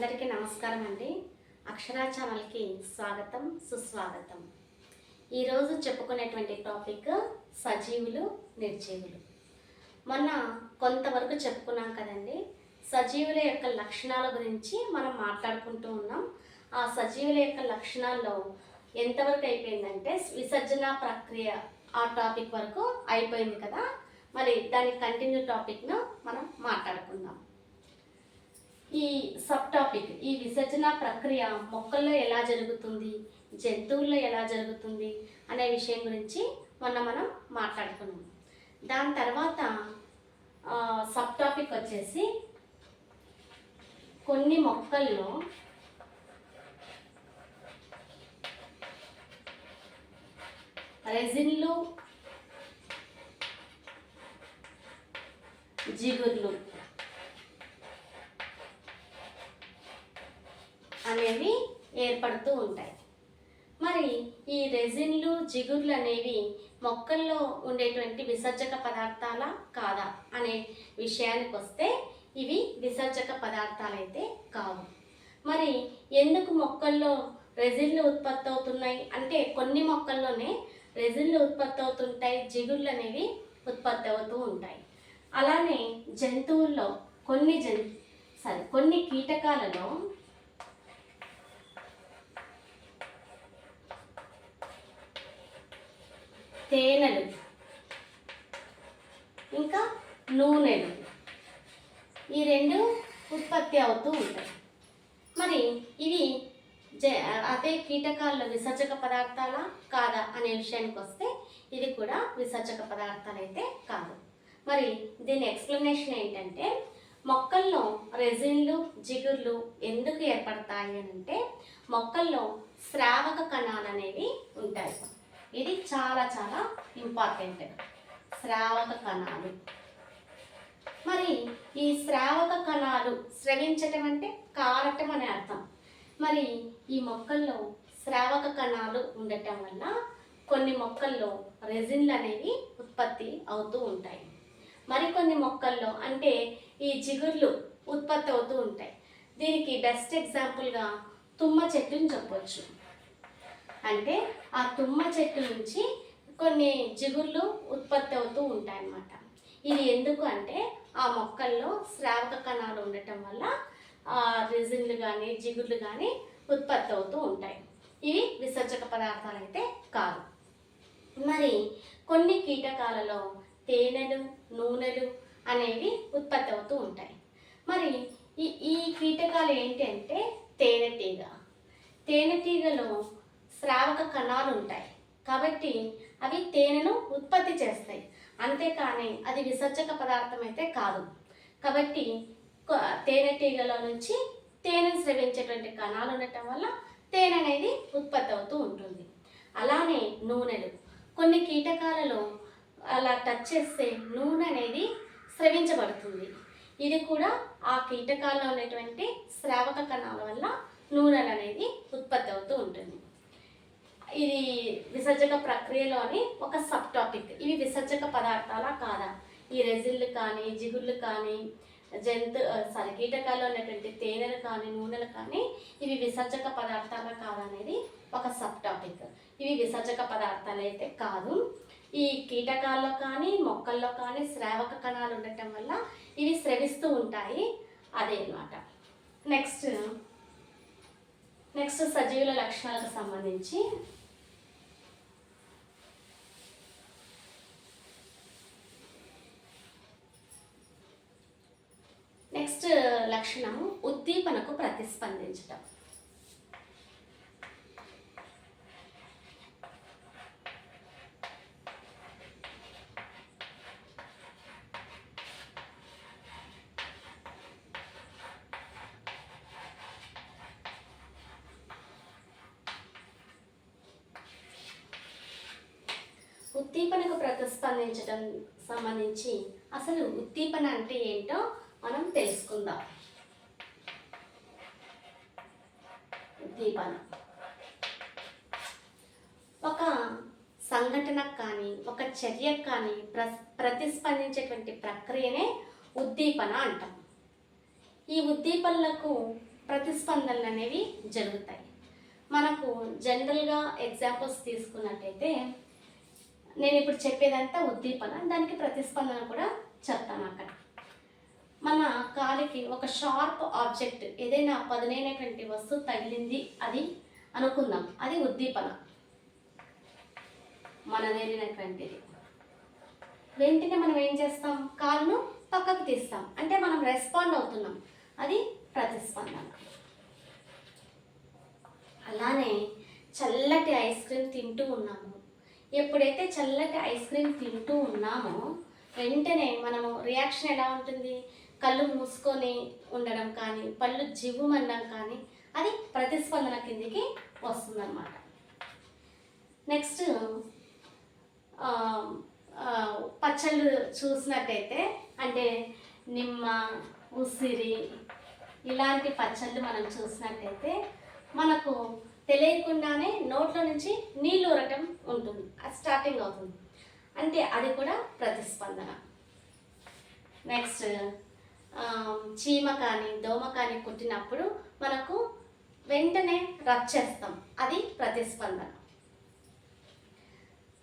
అందరికీ నమస్కారం అండి. అక్షరా ఛానల్కి స్వాగతం, సుస్వాగతం. ఈరోజు చెప్పుకునేటువంటి టాపిక్ సజీవులు, నిర్జీవులు. మొన్న కొంతవరకు చెప్పుకున్నాం కదండి. సజీవుల యొక్క లక్షణాల గురించి మనం మాట్లాడుకుంటూ ఉన్నాం. ఆ సజీవుల యొక్క లక్షణాల్లో ఎంతవరకు అయిపోయిందంటే విసర్జన ప్రక్రియ ఆ టాపిక్ వరకు అయిపోయింది కదా. మరి దాని కంటిన్యూ టాపిక్ను మనం మాట్లాడుకుందాం. ఈ సబ్ టాపిక్ ఈ విసర్జన ప్రక్రియ మొక్కల్లో ఎలా జరుగుతుంది, జంతువుల్లో ఎలా జరుగుతుంది అనే విషయం గురించి మనం మాట్లాడుకున్నాం. దాని తర్వాత సబ్ టాపిక్ వచ్చేసి కొన్ని మొక్కల్లో రెజిన్లు, జిగుర్లు అనేవి ఏర్పడుతూ ఉంటాయి. మరి ఈ రెజిన్లు, జిగుర్లు అనేవి మొక్కల్లో ఉండేటువంటి విసర్జక పదార్థాలా కాదా అనే విషయానికి వస్తే ఇవి విసర్జక పదార్థాలు అయితే కావు. మరి ఎందుకు మొక్కల్లో రెజిన్లు ఉత్పత్తి అవుతున్నాయి అంటే కొన్ని మొక్కల్లోనే రెజిన్లు ఉత్పత్తి అవుతుంటాయి, జిగుర్లు అనేవి ఉత్పత్తి అవుతూ ఉంటాయి. అలానే జంతువుల్లో కొన్ని కీటకాలలో తేనెలు ఇంకా నూనెలు ఈ రెండు ఉత్పత్తి అవుతూ ఉంటాయి. మరి ఇవి అదే కీటకాల్లో విసర్జక పదార్థాలా కాదా అనే విషయానికి వస్తే ఇది కూడా విసర్జక పదార్థాలు అయితే కాదు. మరి దీని ఎక్స్ప్లెనేషన్ ఏంటంటే మొక్కల్లో రెజిన్లు, జిగుర్లు ఎందుకు ఏర్పడతాయి అని అంటే మొక్కల్లో స్రావక కణాలు అనేవి ఉంటాయి. ఇది చాలా చాలా ఇంపార్టెంట్. స్రావక కణాలు. మరి ఈ స్రావక కణాలు స్రవించటం అంటే కారటం అనే అర్థం. మరి ఈ మొక్కల్లో స్రావక కణాలు ఉండటం వల్ల కొన్ని మొక్కల్లో రెజిన్లు అనేవి ఉత్పత్తి అవుతూ ఉంటాయి. మరికొన్ని మొక్కల్లో అంటే ఈ జిగుర్లు ఉత్పత్తి అవుతూ ఉంటాయి. దీనికి బెస్ట్ ఎగ్జాంపుల్గా తుమ్మ చెట్టుని చెప్పొచ్చు. అంటే ఆ తుమ్మ చెట్టు నుంచి కొన్ని జిగుర్లు ఉత్పత్తి అవుతూ ఉంటాయన్నమాట. ఇది ఎందుకు అంటే ఆ మొక్కల్లో స్రావక కణాలు ఉండటం వల్ల రెజిన్లు కానీ జిగుర్లు కానీ ఉత్పత్తి అవుతూ ఉంటాయి. ఇవి విసర్జక పదార్థాలు అయితే కాదు. మరి కొన్ని కీటకాలలో తేనెలు, నూనెలు అనేవి ఉత్పత్తి అవుతూ ఉంటాయి. మరి ఈ కీటకాలు ఏంటి అంటే తేనెటీగలో స్రావక కణాలు ఉంటాయి కాబట్టి అవి తేనెను ఉత్పత్తి చేస్తాయి. అంతేకాని అది విసర్జక పదార్థం అయితే కాదు. కాబట్టి తేనెటీగల నుంచి తేనెను స్రవించేటువంటి కణాలు ఉండటం వల్ల తేనె అనేది ఉత్పత్తి అవుతూ ఉంటుంది. అలానే నూనెలు కొన్ని కీటకాలలో అలా టచ్ చేస్తే నూనె అనేది స్రవించబడుతుంది. ఇది కూడా ఆ కీటకాల్లో ఉన్నటువంటి స్రావక కణాల వల్ల నూనెలు అనేది ఉత్పత్తి అవుతూ ఉంటుంది. ఇది విసర్జక ప్రక్రియలోని ఒక సబ్ టాపిక్. ఇవి విసర్జక పదార్థాలా కాదా, ఈ రెజిన్లు కానీ జిగుర్లు కానీ కీటకాల్లో ఉన్నటువంటి తేనెలు కానీ నూనెలు కానీ ఇవి విసర్జక పదార్థాలా కాదా అనేది ఒక సబ్ టాపిక్. ఇవి విసర్జక పదార్థాలు అయితే కాదు. ఈ కీటకాల్లో కానీ మొక్కల్లో కానీ స్రావక కణాలు ఉండటం వల్ల ఇవి స్రవిస్తూ ఉంటాయి. అదే అన్నమాట. నెక్స్ట్ సజీవుల లక్షణాలకు సంబంధించి నెక్స్ట్ లక్షణము ఉద్దీపనకు ప్రతిస్పందించటం. ఉద్దీపనకు ప్రతిస్పందించడం సంబంధించి అసలు ఉద్దీపన అంటే ఏంటో మనం తెలుసుకుందాం. ఉద్దీపన ఒక సంఘటనకు కానీ ఒక చర్యకు కానీ ప్రతిస్పందించేటువంటి ప్రక్రియనే ఉద్దీపన అంటాం. ఈ ఉద్దీపనలకు ప్రతిస్పందనలు అనేవి జరుగుతాయి. మనకు జనరల్గా ఎగ్జాంపుల్స్ తీసుకున్నట్టయితే నేను ఇప్పుడు చెప్పేదంతా ఉద్దీపన, దానికి ప్రతిస్పందన కూడా చెప్తాను అక్కడ. మన కాలికి ఒక షార్ప్ ఆబ్జెక్ట్ ఏదైనా పదునైనటువంటి వస్తువు తగిలింది అది అనుకుందాం, అది ఉద్దీపన మనదేనటువంటిది. వెంటనే మనం ఏం చేస్తాం, కాలును పక్కకు తీస్తాం, అంటే మనం రెస్పాండ్ అవుతున్నాం, అది ప్రతిస్పందన. అలానే చల్లటి ఐస్ క్రీమ్ తింటూ ఉన్నాము, ఎప్పుడైతే చల్లటి ఐస్ క్రీమ్ తింటూ ఉన్నామో వెంటనే మనము రియాక్షన్ ఎలా ఉంటుంది, కళ్ళు మూసుకొని ఉండడం కానీ పళ్ళు జివ్వుమనడం కానీ అది ప్రతిస్పందన కిందికి వస్తుందన్నమాట. నెక్స్ట్ పచ్చళ్ళు చూసినట్టయితే అంటే నిమ్మ, ఉసిరి ఇలాంటి పచ్చళ్ళు మనం చూసినట్టయితే మనకు తెలియకుండానే నోట్లో నుంచి నీళ్ళు ఊరటం ఉంటుంది, అది స్టార్టింగ్ అవుతుంది, అంటే అది కూడా ప్రతిస్పందన. నెక్స్ట్ చీమ కానీ దోమ కానీ కుట్టినప్పుడు మనకు వెంటనే రబ్ చేస్తాం, అది ప్రతిస్పందన.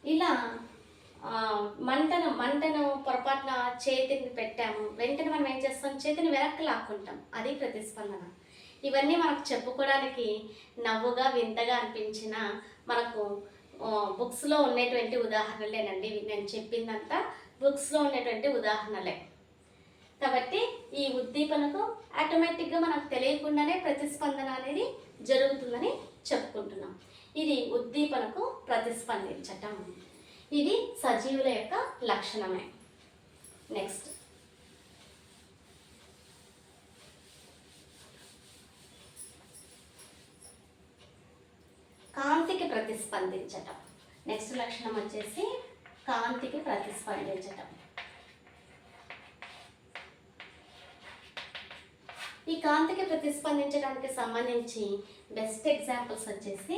ఇలా మంటను పొరపాటున చేతిని పెట్టాము, వెంటనే మనం ఏం చేస్తాం, చేతిని వెనక్కి లాక్కుంటాం, అది ప్రతిస్పందన. ఇవన్నీ మనకు చెప్పుకోవడానికి నవ్వుగా వింతగా అనిపించిన మనకు బుక్స్లో ఉండేటువంటి ఉదాహరణలేనండి. నేను చెప్పిందంతా బుక్స్లో ఉండేటువంటి ఉదాహరణలే. కాబట్టి ఈ ఉద్దీపనకు ఆటోమేటిక్గా మనకు తెలియకుండానే ప్రతిస్పందన అనేది జరుగుతుందని చెప్పుకుంటున్నాం. ఇది ఉద్దీపనకు ప్రతిస్పందించటం, ఇది సజీవుల యొక్క లక్షణమే. నెక్స్ట్ కాంతికి ప్రతిస్పందించటం. నెక్స్ట్ లక్షణం వచ్చేసి కాంతికి ప్రతిస్పందించటం. ఈ కాంతికి ప్రతిస్పందించడానికి సంబంధించి బెస్ట్ ఎగ్జాంపుల్స్ వచ్చేసి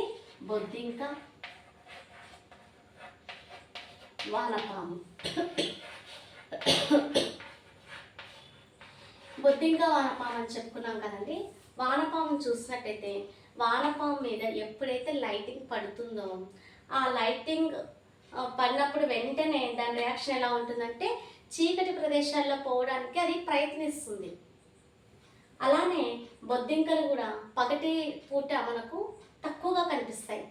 బొద్దింక, వానపాము. బొద్దింక, వానపాము అని చెప్పుకున్నాం కదండి. వానపాము చూసినట్టయితే వానపాము మీద ఎప్పుడైతే లైటింగ్ పడుతుందో ఆ లైటింగ్ పడినప్పుడు వెంటనే దాని రియాక్షన్ ఎలా ఉంటుందంటే చీకటి ప్రదేశాల్లో పోవడానికి అది ప్రయత్నిస్తుంది. అలానే బొద్దింకలు కూడా పగటి పూట మనకు తక్కువగా కనిపిస్తాయి,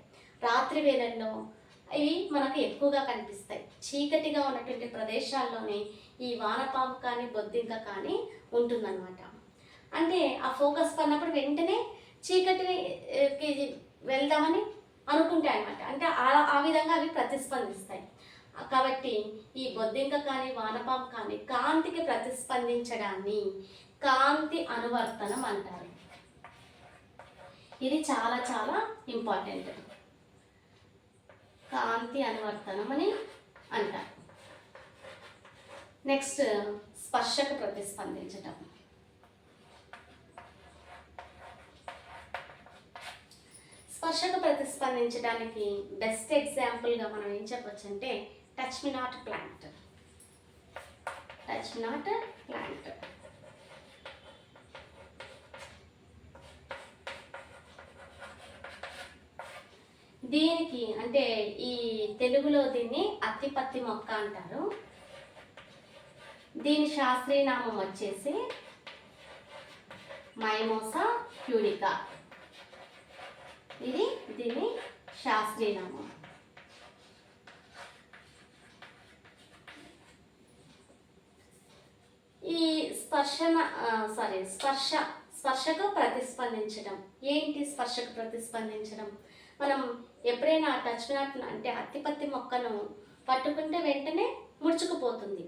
రాత్రి వేళల్లో ఇవి మనకు ఎక్కువగా కనిపిస్తాయి. చీకటిగా ఉన్నటువంటి ప్రదేశాల్లోనే ఈ వానపాము కానీ బొద్దింక కానీ ఉంటుందన్నమాట. అంటే ఆ ఫోకస్ పడినప్పుడు వెంటనే చీకటికి వెళ్దామని అనుకుంటాయి అన్నమాట, అంటే ఆ విధంగా అవి ప్రతిస్పందిస్తాయి. కాబట్టి ఈ బొద్దింక కానీ వానపాము కానీ కాంతికి ప్రతిస్పందించడాన్ని కాంతి అనువర్తనం అంటారు. ఇది చాలా చాలా ఇంపార్టెంట్, కాంతి అనువర్తనం అని అంటారు. నెక్స్ట్ స్పర్శకు ప్రతిస్పందించటం. స్పర్శకు ప్రతిస్పందించడానికి బెస్ట్ ఎగ్జాంపుల్గా మనం ఏం చెప్పొచ్చు అంటే touch me not plant. Touch me not plant. దీనికి అంటే ఈ తెలుగులో దీన్ని అత్తిపత్తి మొక్క అంటారు. దీని శాస్త్రీయ నామం వచ్చేసి మైమోసా ప్యూడికా. ఇది దీని శాస్త్రీయ నామం. ఈ స్పర్శకు ప్రతిస్పందించడం. ఏంటి స్పర్శకు ప్రతిస్పందించడం? మనం ఎప్పుడైనా టచ్ నాట్ అంటే అత్తిపత్తి మొక్కను పట్టుకుంటే వెంటనే ముడుచుకుపోతుంది.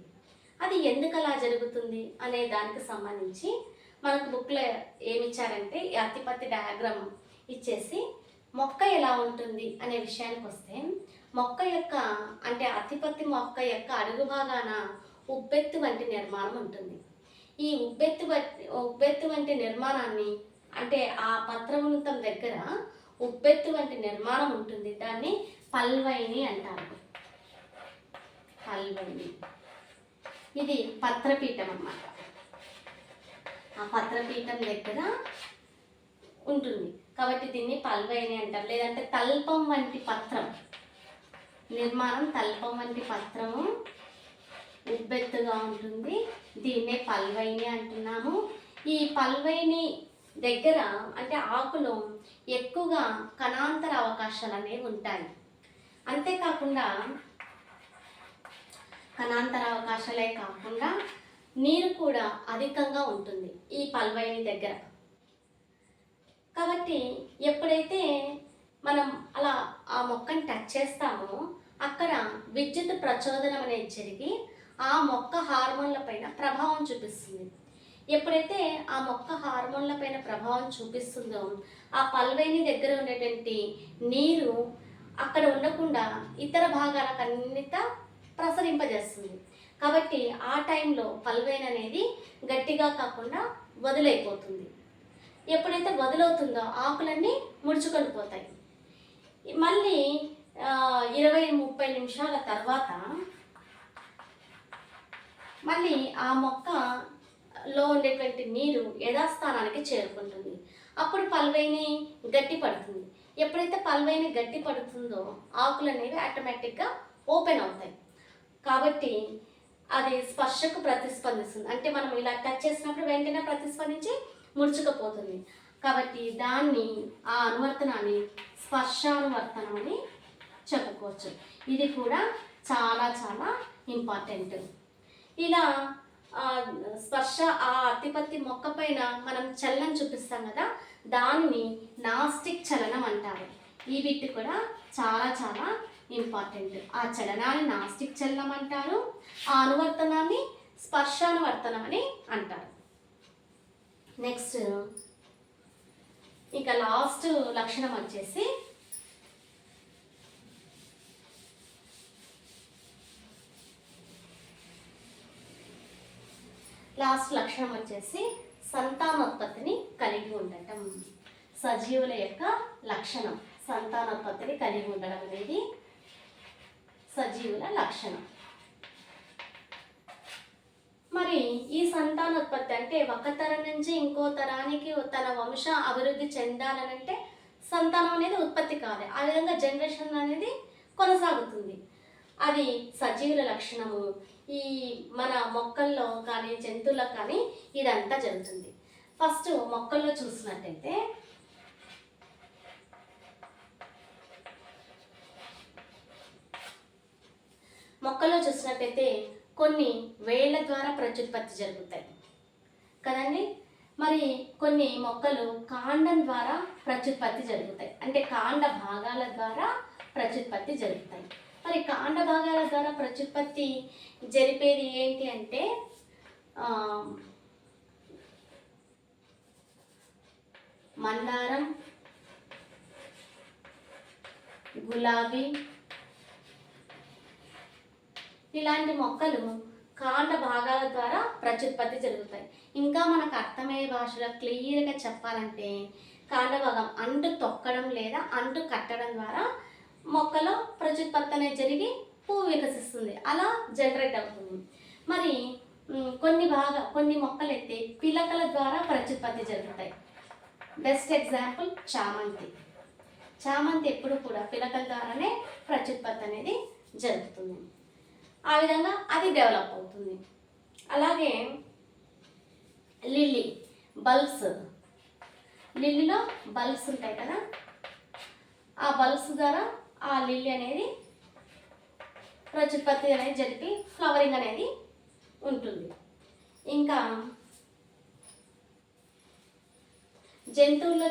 అది ఎందుకు అలా జరుగుతుంది అనే దానికి సంబంధించి మనకు బుక్లో ఏమి ఇచ్చారంటే ఈ అత్తిపత్తి డయాగ్రామ్ ఇచ్చేసి మొక్క ఎలా ఉంటుంది అనే విషయానికి వస్తే మొక్క యొక్క అంటే అత్తిపత్తి మొక్క యొక్క అడుగు భాగాన ఉబ్బెత్తు వంటి నిర్మాణం ఉంటుంది. ఈ ఉబ్బెత్తు వంటి నిర్మాణాన్ని అంటే ఆ పత్రవృంతం దగ్గర ఉబ్బెత్తు వంటి నిర్మాణం ఉంటుంది. దాన్ని పల్వైని అంటారు. పల్వైని ఇది పత్రపీఠం అన్నమాట. ఆ పత్రపీఠం దగ్గర ఉంటుంది. కాబట్టి దీన్ని పల్వైని అంటారు. లేదంటే తల్పం వంటి పత్రం నిర్మాణం, తల్పం వంటి పత్రము ఉబ్బెత్తుగా ఉంటుంది. దీన్నే పల్వైని అంటున్నాము. ఈ పల్వైని దగ్గర అంటే ఆకులో ఎక్కువగా కణాంతర అవకాశాలు అనేవి ఉంటాయి. అంతేకాకుండా కణాంతర అవకాశాలే కాకుండా నీరు కూడా అధికంగా ఉంటుంది ఈ పల్వైని దగ్గర. కాబట్టి ఎప్పుడైతే మనం అలా ఆ మొక్కని టచ్ చేస్తామో అక్కడ విద్యుత్ ప్రచోదనం అనేది జరిగి ఆ మొక్క హార్మోన్ల పైన ప్రభావం చూపిస్తుంది. ఎప్పుడైతే ఆ మొక్క హార్మోన్ల పైన ప్రభావం చూపిస్తుందో ఆ పల్వైని దగ్గర ఉండేటువంటి నీరు అక్కడ ఉండకుండా ఇతర భాగాలకు అన్నిట ప్రసరింపజేస్తుంది. కాబట్టి ఆ టైంలో పల్వైన్ అనేది గట్టిగా కాకుండా వదిలైపోతుంది. ఎప్పుడైతే వదులవుతుందో ఆకులన్నీ ముడుచుకొని పోతాయి. మళ్ళీ 20-30 నిమిషాల తర్వాత మళ్ళీ ఆ మొక్కలో ఉండేటువంటి నీరు యథాస్థానానికి చేరుకుంటుంది. అప్పుడు పల్వైని గట్టి పడుతుంది. ఎప్పుడైతే పల్వైని గట్టి పడుతుందో ఆకులు అనేవి ఆటోమేటిక్గా ఓపెన్ అవుతాయి. కాబట్టి అది స్పర్శకు ప్రతిస్పందిస్తుంది. అంటే మనం ఇలా టచ్ చేసినప్పుడు వెంటనే ప్రతిస్పందించి ముడుచుకుపోతుంది. కాబట్టి దాన్ని ఆ అనువర్తనాన్ని స్పర్శానువర్తనం అని చెప్పుకోవచ్చు. ఇది కూడా చాలా చాలా ఇంపార్టెంట్. ఇలా స్పర్శ ఆ అత్తిపత్తి మొక్క పైన మనం చలనం చూపిస్తాం కదా, దాన్ని నాస్టిక్ చలనం అంటారు. ఈ బిట్ కూడా చాలా చాలా ఇంపార్టెంట్. ఆ చలనాన్ని నాస్టిక్ చలనం అంటారు, ఆ అనువర్తనాన్ని స్పర్శానువర్తనం అని అంటారు. నెక్స్ట్ ఇక లాస్ట్ లక్షణం వచ్చేసి సంతానోత్పత్తిని కలిగి ఉండటం. సజీవుల యొక్క లక్షణం సంతానోత్పత్తిని కలిగి ఉండడం అనేది సజీవుల లక్షణం. మరి ఈ సంతానోత్పత్తి అంటే ఒక తరం నుంచి ఇంకో తరానికి తన వంశ అభివృద్ధి చెందాలనంటే సంతానం అనేది ఉత్పత్తి కాదు. ఆ విధంగా జనరేషన్ అనేది కొనసాగుతుంది. అది సజీవుల లక్షణము. ఈ మన మొక్కల్లో కానీ జంతువుల్లో కానీ ఇదంతా జరుగుతుంది. ఫస్ట్ మొక్కల్లో చూసినట్టయితే కొన్ని వేళ్ల ద్వారా ప్రత్యుత్పత్తి జరుగుతాయి కదండి. మరి కొన్ని మొక్కలు కాండం ద్వారా ప్రత్యుత్పత్తి జరుగుతాయి, అంటే కాండ భాగాల ద్వారా ప్రత్యుత్పత్తి జరుగుతాయి. మరి కాండ భాగాల ద్వారా ప్రత్యుత్పత్తి జరిపేది ఏంటి అంటే మందారం, గులాబీ ఇలాంటి మొక్కలు కాండ భాగాల ద్వారా ప్రత్యుత్పత్తి జరుగుతాయి. ఇంకా మనకు అర్థమయ్యే భాషలో క్లియర్గా చెప్పాలంటే కాండ భాగం అంటు తొక్కడం లేదా అంటు కట్టడం ద్వారా మొక్కలో ప్రత్యుత్పత్తి అనేది జరిగి పువ్వు వికసిస్తుంది, అలా జనరేట్ అవుతుంది. మరి కొన్ని మొక్కలు అయితే పిలకల ద్వారా ప్రత్యుత్పత్తి జరుగుతాయి. బెస్ట్ ఎగ్జాంపుల్ చామంతి ఎప్పుడు కూడా పిలకల ద్వారానే ప్రత్యుత్పత్తి అనేది జరుగుతుంది. ఆ విధంగా అది డెవలప్ అవుతుంది. అలాగే లిల్లీలో బల్బ్స్ ఉంటాయి కదా, ఆ బల్బ్స్ ద్వారా ఆ లిల్లీ అనేది ప్రత్యుత్పత్తి అనేది జరిపి ఫ్లవరింగ్ అనేది ఉంటుంది. ఇంకా జంతువుల్లో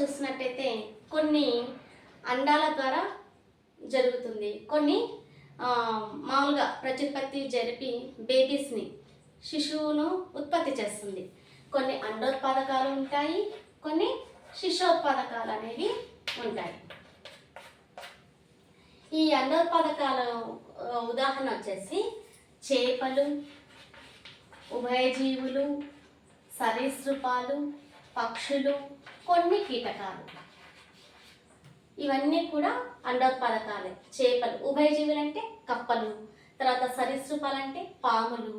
చూసినట్టయితే కొన్ని అండాల ద్వారా జరుగుతుంది, కొన్ని మామూలుగా ప్రత్యుత్పత్తి జరిపి శిశువును ఉత్పత్తి చేస్తుంది. కొన్ని అండోత్పాదకాలు ఉంటాయి, కొన్ని శిశోత్పాదకాలు అనేవి ఉంటాయి. ఈ అండోత్పాదకాల ఉదాహరణ వచ్చేసి చేపలు, ఉభయజీవులు, సరీసృపాలు, పక్షులు, కొన్ని కీటకాలు. ఇవన్నీ కూడా అండోత్పాదకాలే. చేపలు, ఉభయజీవులు అంటే కప్పలు, తర్వాత సరీసృపాలంటే పాములు,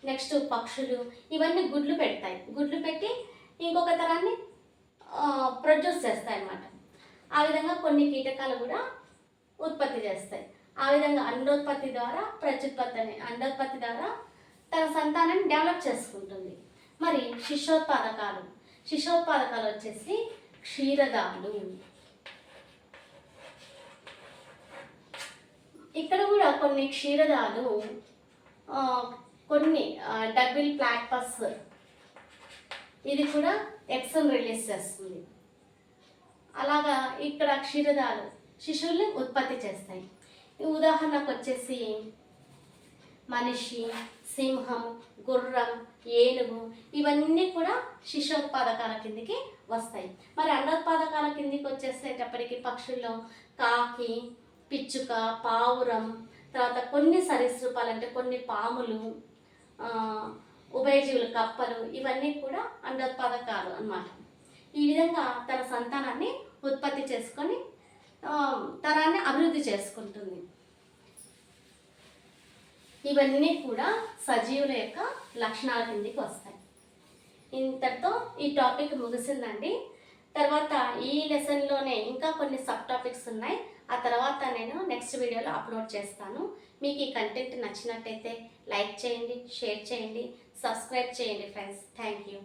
నెక్స్ట్ పక్షులు, ఇవన్నీ గుడ్లు పెడతాయి. గుడ్లు పెట్టి ఇంకొక తరాన్ని ప్రొడ్యూస్ చేస్తాయి అన్నమాట. ఆ విధంగా కొన్ని కీటకాలు కూడా ఉత్పత్తి చేస్తాయి. ఆ విధంగా అండోత్పత్తి ద్వారా అండోత్పత్తి ద్వారా తన సంతానాన్ని డెవలప్ చేసుకుంటుంది. మరి శిశోత్పాదకాలు వచ్చేసి క్షీరదాలు. ఇక్కడ కూడా కొన్ని క్షీరదాలు, కొన్ని డబుల్ ప్లాట్పస్, ఇది కూడా ఎగ్స్ని రిలీజ్ చేస్తుంది. అలాగా ఇక్కడ క్షీరదాలు శిశువుల్ని ఉత్పత్తి చేస్తాయి. ఉదాహరణకు వచ్చేసి మనిషి, సింహం, గుర్రం, ఏనుగు, ఇవన్నీ కూడా శిశోత్పాదకాల కిందికి వస్తాయి. మరి అండోత్పాదకాల కిందికి వచ్చేసేటప్పటికి పక్షుల్లో కాకి, పిచ్చుక, పావురం, తర్వాత కొన్ని సరీసృపాలు అంటే కొన్ని పాములు, ఉభయజీవులు కప్పలు, ఇవన్నీ కూడా అండోత్పాదకాలు అన్నమాట. ఈ విధంగా తన సంతానాన్ని ఉత్పత్తి చేసుకొని తరాన్ని అభివృద్ధి చేసుకుంటుంది. ఇవన్నీ కూడా సజీవుల యొక్క లక్షణాల కిందికి వస్తాయి. ఇంతటితో ఈ టాపిక్ ముగిసిందండి. తర్వాత ఈ లెసన్లోనే ఇంకా కొన్ని సబ్ టాపిక్స్ ఉన్నాయి. ఆ తర్వాత నేను నెక్స్ట్ వీడియోలో అప్లోడ్ చేస్తాను. మీకు ఈ కంటెంట్ నచ్చినట్టయితే లైక్ చేయండి, షేర్ చేయండి, సబ్స్క్రైబ్ చేయండి ఫ్రెండ్స్. Thank you.